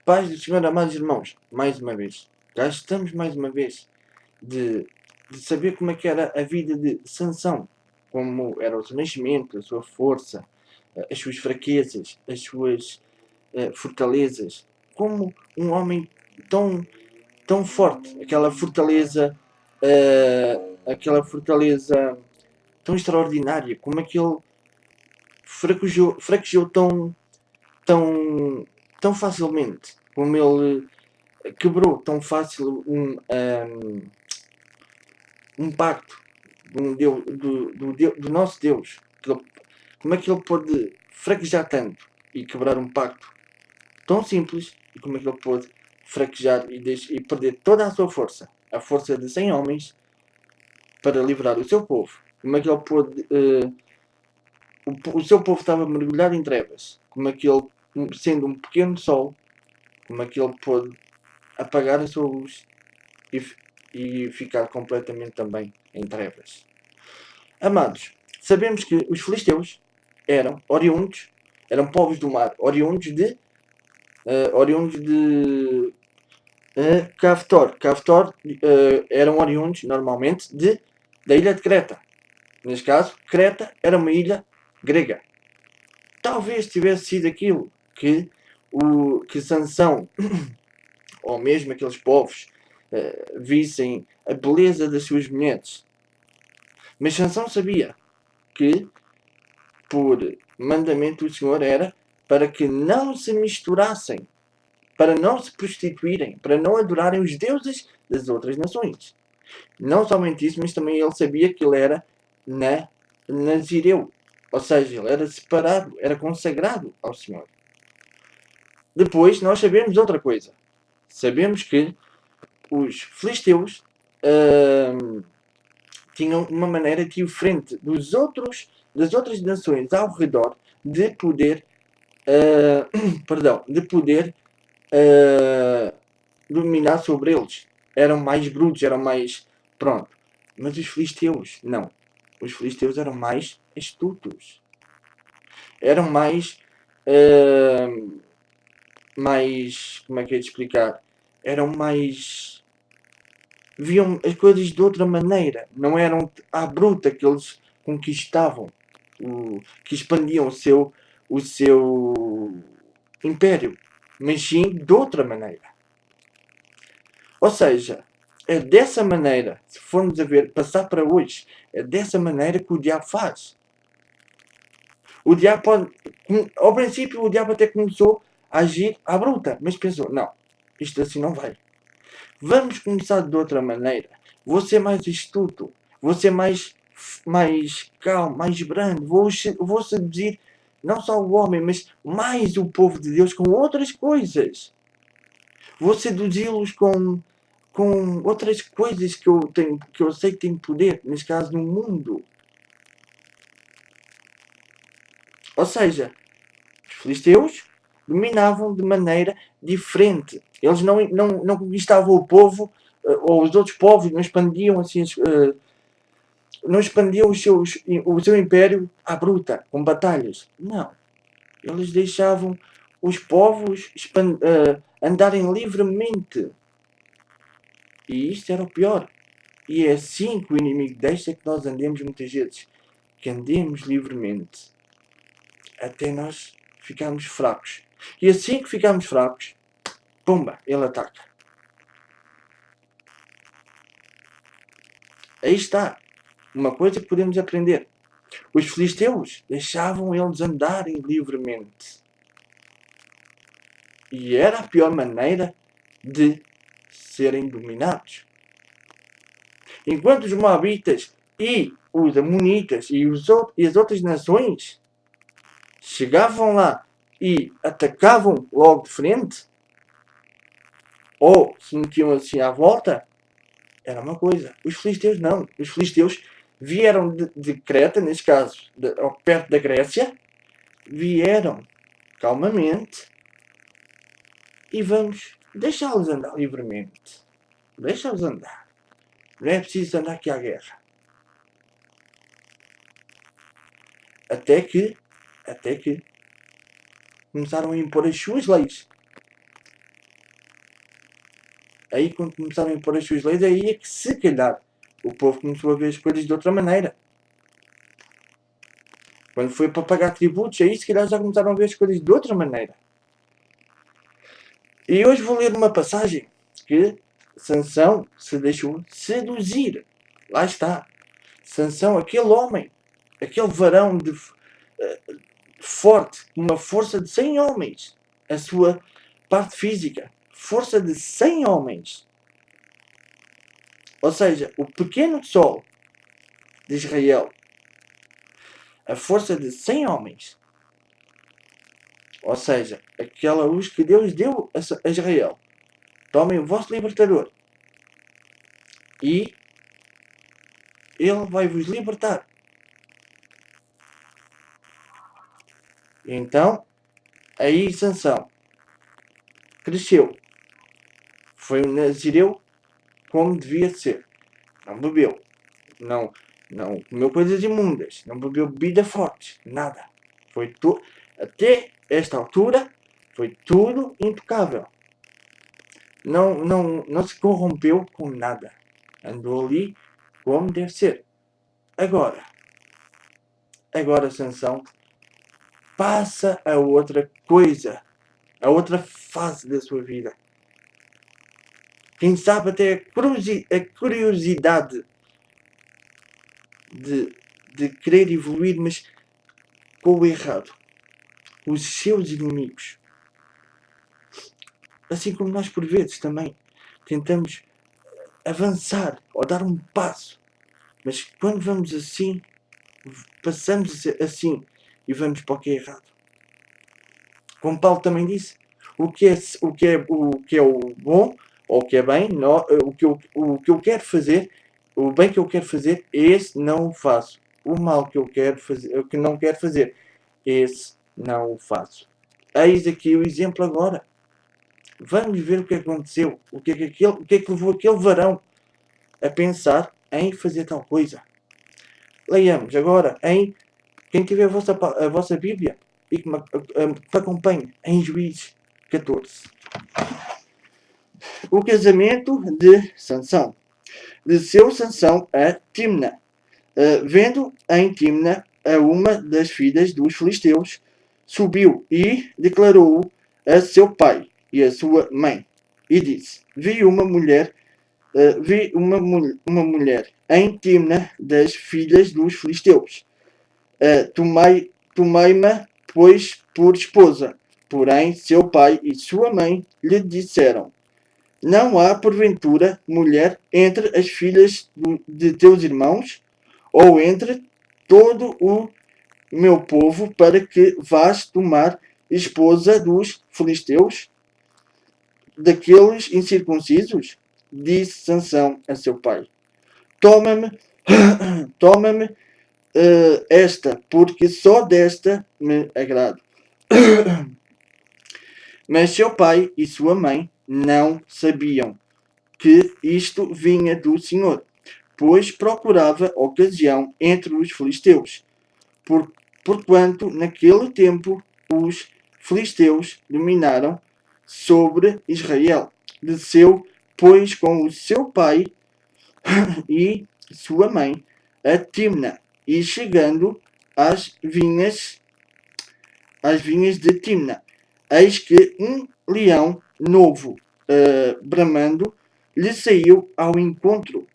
Paz do Senhor, amados irmãos, mais uma vez, cá estamos mais uma vez de, de saber como é que era a vida de Sansão, como era o seu nascimento, a sua força, as suas fraquezas, as suas fortalezas, como um homem tão, tão forte, aquela fortaleza tão extraordinária, como é que ele fraquejou tão, tão facilmente, como ele quebrou tão fácil um pacto do nosso Deus. Como é que ele pôde fraquejar tanto e quebrar um pacto tão simples? E como é que ele pôde fraquejar e perder toda a sua força? A força de 100 homens para livrar o seu povo. Como é que ele pôde... o seu povo estava mergulhado em trevas. Como é que ele, sendo um pequeno sol, como é que ele pôde apagar a sua luz e, e ficar completamente também em trevas. Amados, sabemos que os filisteus eram povos do mar, oriundos de Caftor. Caftor eram oriundos, normalmente, da ilha de Creta. Neste caso, Creta era uma ilha grega. Talvez tivesse sido aquilo que Sansão, ou mesmo aqueles povos, vissem a beleza das suas mulheres. Mas Sansão sabia que, por mandamento do Senhor, era para que não se misturassem, para não se prostituírem, para não adorarem os deuses das outras nações. Não somente isso, mas também ele sabia que ele era nazireu, ou seja, ele era separado, era consagrado ao Senhor. Depois, nós sabemos outra coisa. Sabemos que os filisteus tinham uma maneira diferente das outras nações ao redor de poder de poder dominar sobre eles. Eram mais brutos, eram mais pronto. Mas os filisteus não. Os filisteus eram mais astutos. Eram mais como é que é de explicar? Eram mais viam as coisas de outra maneira. Não eram à bruta que eles conquistavam, que expandiam o seu império, mas sim de outra maneira. Ou seja, é dessa maneira, se formos a ver, passar para hoje, é dessa maneira que o diabo faz. O diabo pode, ao princípio o diabo até começou a agir à bruta, mas pensou, não, isto assim não vai. Vamos começar de outra maneira. Vou ser mais astuto. Vou ser mais calmo, mais brando. Vou seduzir não só o homem, mas mais o povo de Deus com outras coisas. Vou seduzi-los com outras coisas que eu sei que têm poder, neste caso no mundo. Ou seja, os filisteus dominavam de maneira diferente. Eles não conquistavam o povo ou os outros povos, não expandiam assim, não expandiam o seu império à bruta, com batalhas. Não. Eles deixavam os povos andarem livremente. E isto era o pior. E é assim que o inimigo deixa que nós andemos muitas vezes. Que andemos livremente. Até nós ficarmos fracos. E assim que ficamos fracos, pumba, ele ataca. Aí está uma coisa que podemos aprender. Os filisteus deixavam eles andarem livremente. E era a pior maneira de serem dominados. Enquanto os moabitas e os amonitas e as outras nações chegavam lá e atacavam logo de frente, ou se metiam assim à volta, era uma coisa. Os filisteus não. Os filisteus vieram de Creta, neste caso, perto da Grécia, vieram calmamente e vamos deixá-los andar livremente. Deixa-os andar. Não é preciso andar aqui à guerra. Até que começaram a impor as suas leis. Aí quando começaram a impor as suas leis, aí é que se calhar o povo começou a ver as coisas de outra maneira. Quando foi para pagar tributos, aí se calhar já começaram a ver as coisas de outra maneira. E hoje vou ler uma passagem que Sansão se deixou seduzir. Lá está. Sansão, aquele homem, aquele varão forte, uma força de 100 homens. A sua parte física, força de 100 homens. Ou seja, o pequeno sol de Israel, a força de 100 homens. Ou seja, aquela luz que Deus deu a Israel. Tomem o vosso libertador. E ele vai vos libertar. Então, aí Sansão cresceu. Foi um nazireu como devia ser. Não bebeu. Não comeu coisas imundas. Não bebeu bebida forte. Nada. Foi até esta altura, foi tudo impecável. Não se corrompeu com nada. Andou ali como deve ser. Agora Sansão passa a outra coisa, a outra fase da sua vida. Quem sabe até a curiosidade de querer evoluir, mas com o errado. Os seus inimigos. Assim como nós por vezes também tentamos avançar ou dar um passo. Mas quando vamos assim, passamos assim e vamos para o que é errado. Como Paulo também disse, o que é o bom ou o que é bem, o que eu quero fazer, o bem que eu quero fazer, esse não o faço. O mal que eu quero fazer, o que não quero fazer, esse não o faço. Eis aqui o exemplo agora. Vamos ver o que aconteceu, o que é que levou aquele varão a pensar em fazer tal coisa. Leiamos agora em quem tiver a vossa Bíblia e que me acompanhe em Juízes 14. O casamento de Sansão. Desceu Sansão a Timna, vendo em Timna a uma das filhas dos filisteus, subiu e declarou a seu pai e a sua mãe, e disse: vi uma mulher em Timna das filhas dos filisteus. Tomei-ma, pois, por esposa. Porém, seu pai e sua mãe lhe disseram: não há, porventura, mulher entre as filhas de teus irmãos, ou entre todo o meu povo, para que vás tomar esposa dos filisteus, daqueles incircuncisos? Disse Sansão a seu pai: toma-me esta, porque só desta me agrado. Mas seu pai e sua mãe não sabiam que isto vinha do Senhor, pois procurava ocasião entre os filisteus, porquanto naquele tempo os filisteus dominaram sobre Israel. Desceu, pois, com o seu pai e sua mãe a Timna, e chegando às vinhas de Timna, eis que um leão novo, bramando, lhe saiu ao encontro.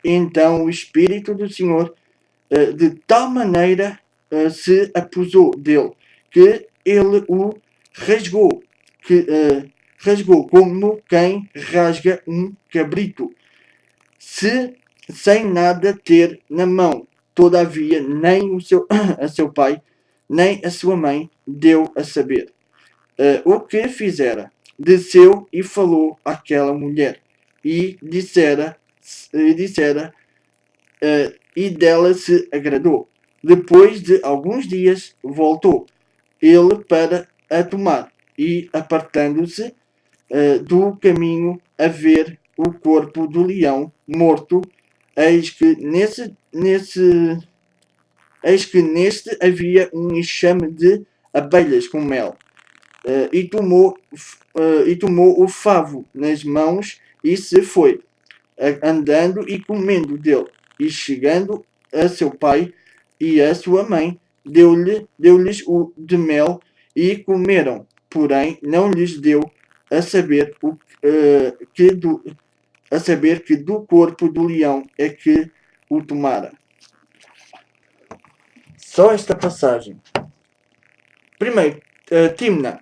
Então o Espírito do Senhor de tal maneira se apossou dele, que ele o rasgou, como quem rasga um cabrito, sem nada ter na mão. Todavia nem a seu pai, nem a sua mãe deu a saber o que fizera. Desceu e falou àquela mulher, e dissera e dela se agradou. Depois de alguns dias voltou ele para a tomar, e apartando-se do caminho a ver o corpo do leão morto, eis que neste havia um enxame de abelhas com mel. e tomou o favo nas mãos e se foi, andando e comendo dele. E chegando a seu pai e a sua mãe, deu-lhes o de mel e comeram. Porém, não lhes deu a saber, que do corpo do leão é que o tomara. Só esta passagem. Primeiro, Timna.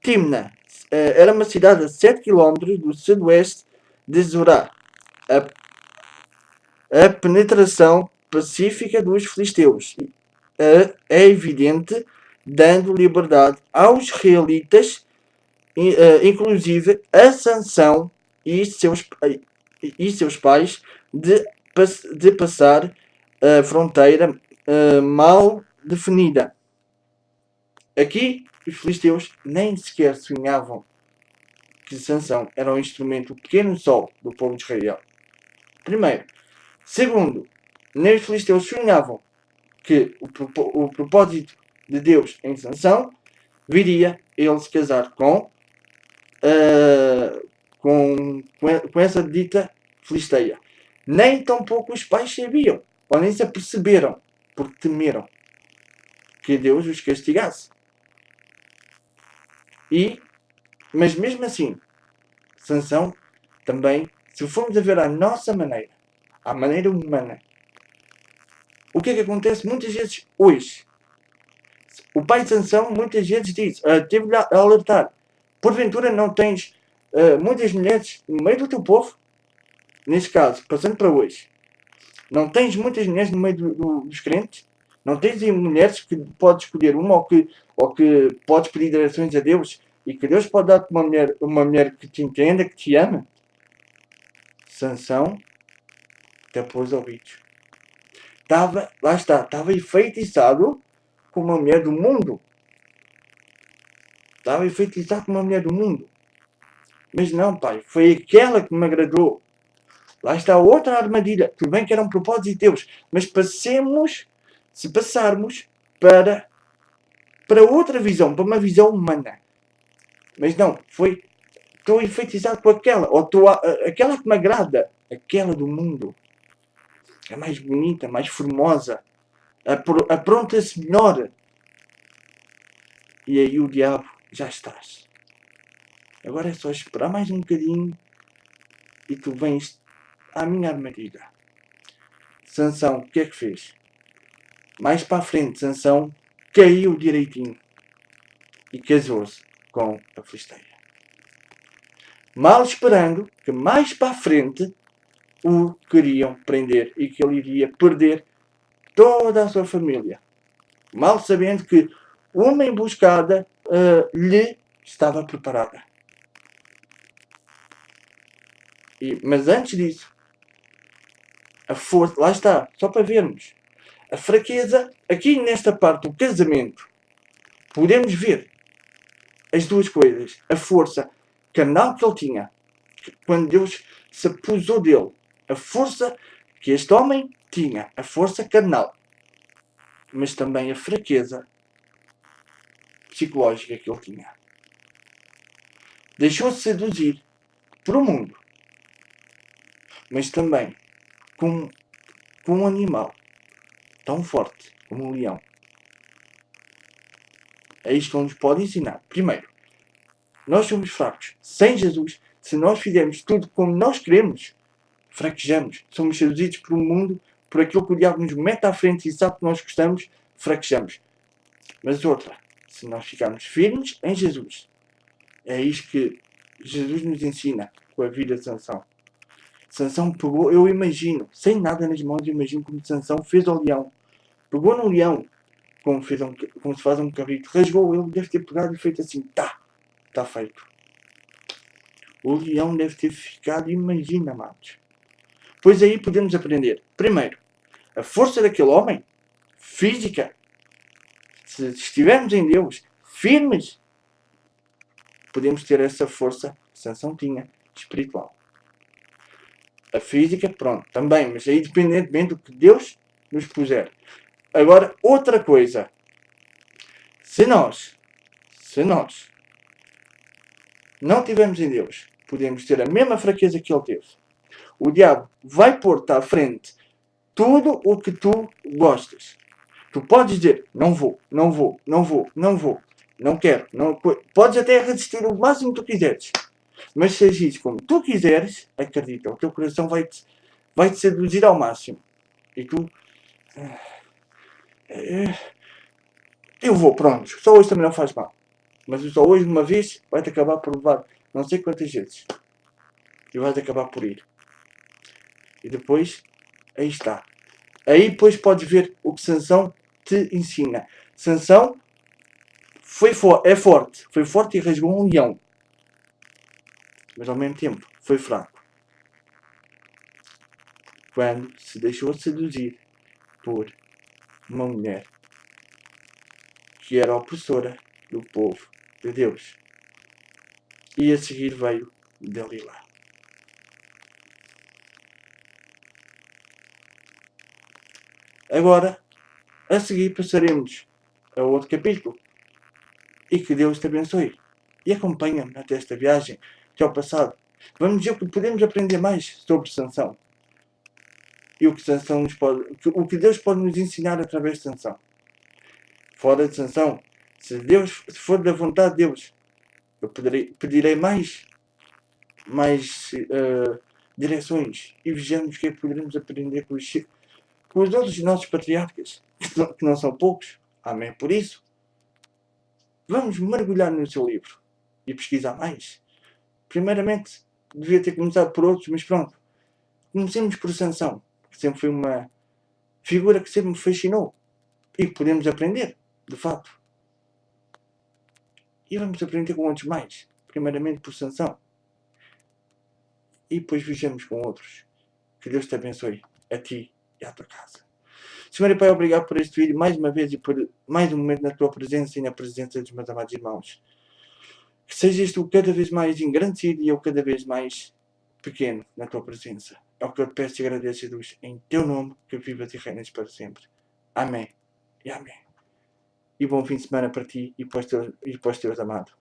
Timna era uma cidade a 7 km do sudoeste de Zorá. A penetração pacífica dos filisteus é evidente, dando liberdade aos israelitas, inclusive a Sansão e seus pais, de passar a fronteira mal definida. Aqui, os filisteus nem sequer sonhavam que Sansão era um instrumento, o pequeno sol do povo de Israel. Primeiro. Segundo, nem os filisteus sonhavam que o propósito de Deus em Sansão viria ele se casar com essa dita filisteia. Nem tampouco os pais sabiam, ou nem se aperceberam, porque temeram que Deus os castigasse. Mas mesmo assim, Sansão também, se formos a ver a nossa maneira, à maneira humana, o que é que acontece muitas vezes hoje? O pai de Sansão muitas vezes diz, teve-lhe a alertar, porventura não tens muitas mulheres no meio do teu povo? Neste caso, passando para hoje, não tens muitas mulheres no meio dos crentes? Não tens mulheres que podes escolher uma ou que podes pedir direções a Deus e que Deus pode dar-te uma mulher que te entenda, que te ama? Sansão tapou os ouvidos. Estava enfeitiçado com uma mulher do mundo. Estava enfeitiçado com uma mulher do mundo. Mas não, pai, foi aquela que me agradou. Lá está outra armadilha. Tudo bem que era um propósito de Deus, mas se passarmos para outra visão, para uma visão humana. Mas não, estou enfeitiçado com aquela, ou aquela que me agrada, aquela do mundo. É mais bonita, mais formosa, apronta-se melhor. E aí o diabo, já estás. Agora é só esperar mais um bocadinho e tu vens à minha armadilha. Sansão, o que é que fez? Mais para a frente, Sansão caiu direitinho e casou-se com a filisteia. Mal esperando que mais para a frente o queriam prender e que ele iria perder toda a sua família. Mal sabendo que uma emboscada lhe estava preparada. Mas antes disso, a força, lá está, só para vermos. A fraqueza, aqui nesta parte do casamento, podemos ver as duas coisas. A força carnal que ele tinha, quando Deus se apusou dele. A força que este homem tinha, a força carnal. Mas também a fraqueza psicológica que ele tinha. Deixou-se seduzir por um mundo, mas também com um animal tão forte como um leão. É isto que ele nos pode ensinar. Primeiro, nós somos fracos. Sem Jesus, se nós fizermos tudo como nós queremos, fraquejamos. Somos seduzidos por um mundo, por aquilo que o diabo nos mete à frente e sabe que nós gostamos, fraquejamos. Mas outra, se nós ficarmos firmes em Jesus, é isto que Jesus nos ensina com a vida de Sansão. Sansão pegou, eu imagino, sem nada nas mãos, eu imagino como Sansão fez ao leão. Pegou no leão, como se faz um cabrito, rasgou ele, deve ter pegado e feito assim, está feito. O leão deve ter ficado, imagina, amados. Pois aí podemos aprender, primeiro, a força daquele homem, física. Se estivermos em Deus, firmes, podemos ter essa força que Sansão tinha, espiritual. A física, pronto, também, mas aí independentemente do que Deus nos puser. Agora, outra coisa, Se nós não tivermos em Deus, podemos ter a mesma fraqueza que ele teve. O diabo vai pôr-te à frente tudo o que tu gostas. Tu podes dizer, não vou, não vou, não vou, não vou, não quero. Não, podes até resistir o máximo que tu quiseres. Mas se agires como tu quiseres, acredita, o teu coração vai-te seduzir ao máximo. E tu... Eu vou, pronto. Só hoje também não faz mal. Mas só hoje, uma vez, vai-te acabar por levar não sei quantas vezes. E vais acabar por ir. E depois, aí está. Aí depois podes ver o que Sansão te ensina. Sansão é forte. Foi forte e rasgou um leão. Mas ao mesmo tempo, foi fraco. Quando se deixou seduzir por uma mulher que era opressora do povo de Deus. E a seguir veio Dalila. Agora, a seguir passaremos a outro capítulo. E que Deus te abençoe. E acompanha-me até esta viagem, até ao passado. Vamos ver o que podemos aprender mais sobre Sansão. E o que Sansão o que Deus pode nos ensinar através de Sansão. Fora de Sansão, se for da vontade de Deus, eu pedirei mais direções e vejamos o que é que poderemos aprender com os outros nossos patriarcas, que não são poucos. Amém. Por isso, vamos mergulhar no seu livro e pesquisar mais. Primeiramente, devia ter começado por outros, mas pronto. Comecemos por Sansão, que sempre foi uma figura que sempre me fascinou e que podemos aprender, de fato. E vamos aprender com outros mais. Primeiramente por Sansão. E depois vejamos com outros. Que Deus te abençoe, a ti e à tua casa. Senhor e Pai, obrigado por este vídeo mais uma vez e por mais um momento na tua presença e na presença dos meus amados irmãos. Que sejas tu cada vez mais engrandecido e eu cada vez mais pequeno na tua presença. É o que eu te peço e agradeço, Jesus, em teu nome, que vivas e reinas para sempre. Amém e amém. E bom fim de semana para ti e para os teus amados.